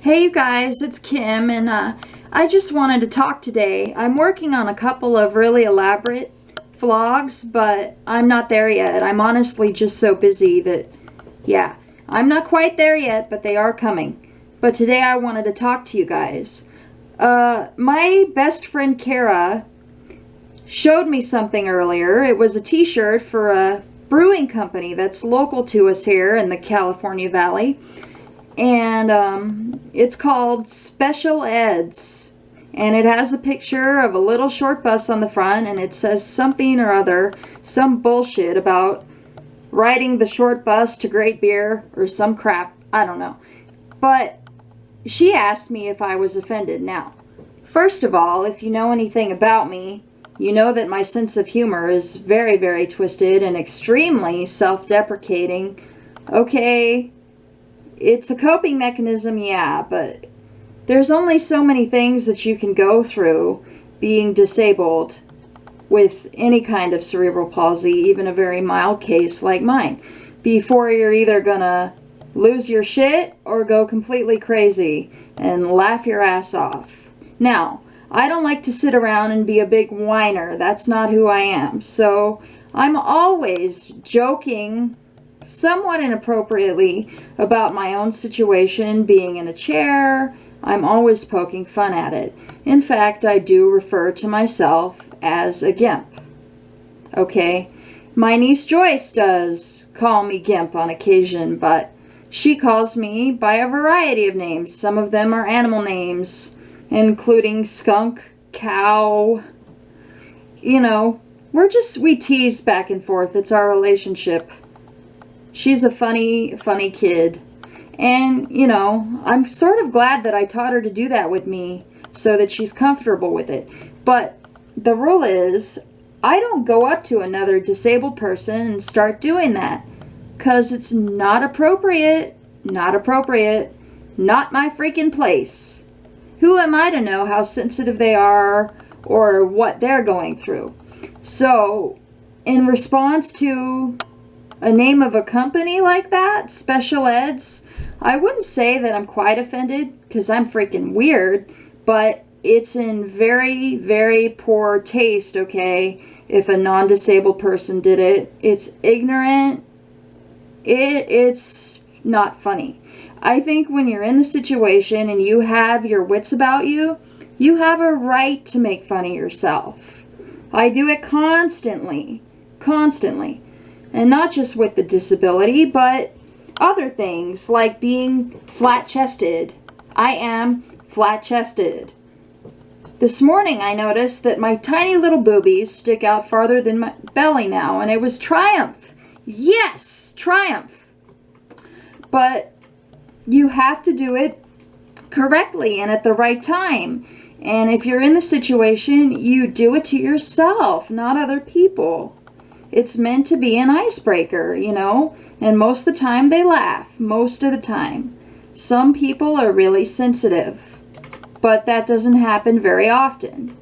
Hey you guys, it's Kim, and I just wanted to talk today. I'm working on a couple of really elaborate vlogs, but I'm not there yet. I'm honestly just so busy that, yeah, I'm not quite there yet, but they are coming. But today I wanted to talk to you guys. My best friend Kara showed me something earlier. It was a t-shirt for a brewing company that's local to us here in the California Valley. And it's called Special Eds, and it has a picture of a little short bus on the front, and it says something or other, some bullshit about riding the short bus to great beer or some crap, I don't know. But she asked me if I was offended. Now, first of all, if you know anything about me, you know that my sense of humor is very, very twisted and extremely self-deprecating. Okay, it's a coping mechanism, yeah, but there's only so many things that you can go through being disabled with any kind of cerebral palsy, even a very mild case like mine, before you're either gonna lose your shit or go completely crazy and laugh your ass off. Now, I don't like to sit around and be a big whiner. That's not who I am. So I'm always joking somewhat inappropriately about my own situation, being in a chair. I'm always poking fun at it. In fact, I do refer to myself as a gimp. Okay? My niece Joyce does call me Gimp on occasion, but she calls me by a variety of names. Some of them are animal names, including skunk, cow. You know, we tease back and forth. It's our relationship. She's a funny kid. And, you know, I'm sort of glad that I taught her to do that with me so that she's comfortable with it. But the rule is, I don't go up to another disabled person and start doing that. 'Cause it's not appropriate. Not appropriate. Not my freaking place. Who am I to know how sensitive they are or what they're going through? So, in response to a name of a company like that, Special Eds, I wouldn't say that I'm quite offended, because I'm freaking weird, but it's in very, very poor taste, okay, if a non-disabled person did it. It's ignorant. It's not funny. I think when you're in the situation and you have your wits about you, you have a right to make fun of yourself. I do it constantly. Constantly. And not just with the disability, but other things like being flat-chested. I am flat-chested. This morning I noticed that my tiny little boobies stick out farther than my belly now, and it was triumph. Yes, triumph. But you have to do it correctly and at the right time. And if you're in the situation, you do it to yourself, not other people. It's meant to be an icebreaker, you know, and most of the time they laugh, most of the time. Some people are really sensitive, but that doesn't happen very often.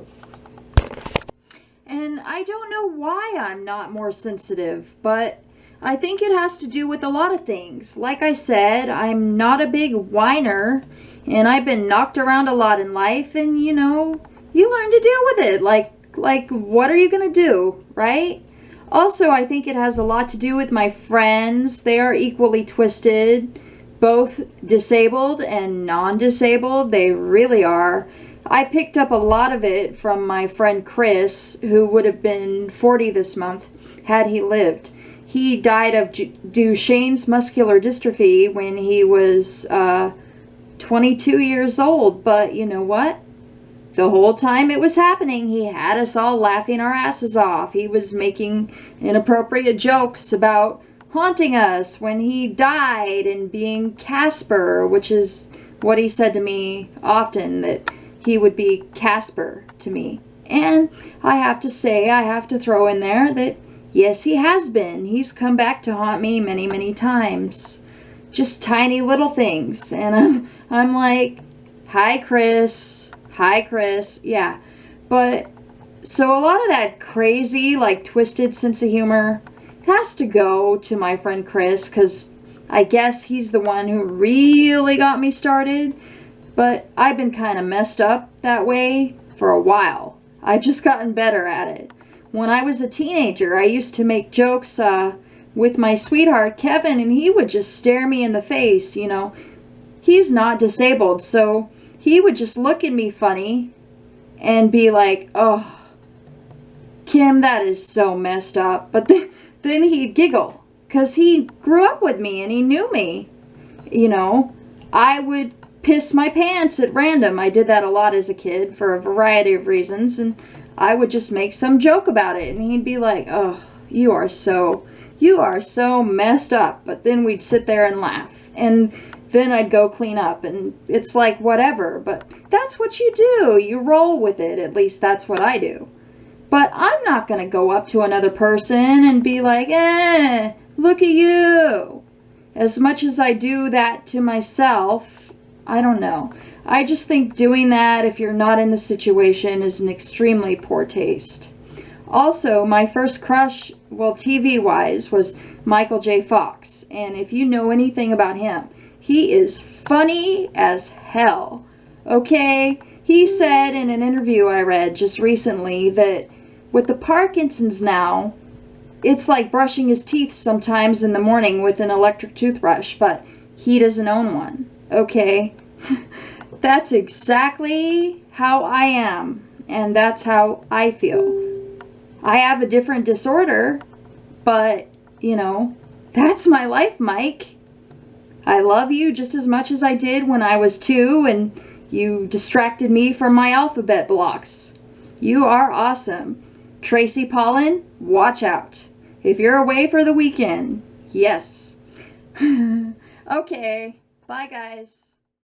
And I don't know why I'm not more sensitive, but I think it has to do with a lot of things. Like I said, I'm not a big whiner, and I've been knocked around a lot in life, and you know, you learn to deal with it. Like what are you gonna do, right? Also, I think it has a lot to do with my friends. They are equally twisted, both disabled and non-disabled. They really are. I picked up a lot of it from my friend Chris, who would have been 40 this month had he lived. He died of Duchenne's muscular dystrophy when he was 22 years old. But you know what? The whole time it was happening, he had us all laughing our asses off. He was making inappropriate jokes about haunting us when he died and being Casper, which is what he said to me often, that he would be Casper to me. And I have to say, I have to throw in there that yes, he has been. He's come back to haunt me many, many times. Just tiny little things. And I'm like, hi, Chris. Hi, Chris. Yeah. But, so a lot of that crazy, like, twisted sense of humor has to go to my friend Chris, because I guess he's the one who really got me started, but I've been kind of messed up that way for a while. I've just gotten better at it. When I was a teenager, I used to make jokes with my sweetheart, Kevin, and he would just stare me in the face, you know. He's not disabled, so he would just look at me funny and be like, oh, Kim, that is so messed up. But then he'd giggle because he grew up with me and he knew me. You know, I would piss my pants at random. I did that a lot as a kid for a variety of reasons, and I would just make some joke about it, and he'd be like, oh, you are so messed up. But then we'd sit there and laugh, and then I'd go clean up, and it's like, whatever. But that's what you do. You roll with it. At least that's what I do. But I'm not going to go up to another person and be like, look at you. As much as I do that to myself, I don't know. I just think doing that if you're not in the situation is an extremely poor taste. Also, my first crush, well, TV-wise, was Michael J. Fox. And if you know anything about him, he is funny as hell. Okay? He said in an interview I read just recently that with the Parkinson's now, it's like brushing his teeth sometimes in the morning with an electric toothbrush, but he doesn't own one. Okay? That's exactly how I am, and that's how I feel. I have a different disorder, but, you know, that's my life, Mike. I love you just as much as I did when I was 2 and you distracted me from my alphabet blocks. You are awesome. Tracy Pollen, watch out. If you're away for the weekend, yes. Okay, bye guys.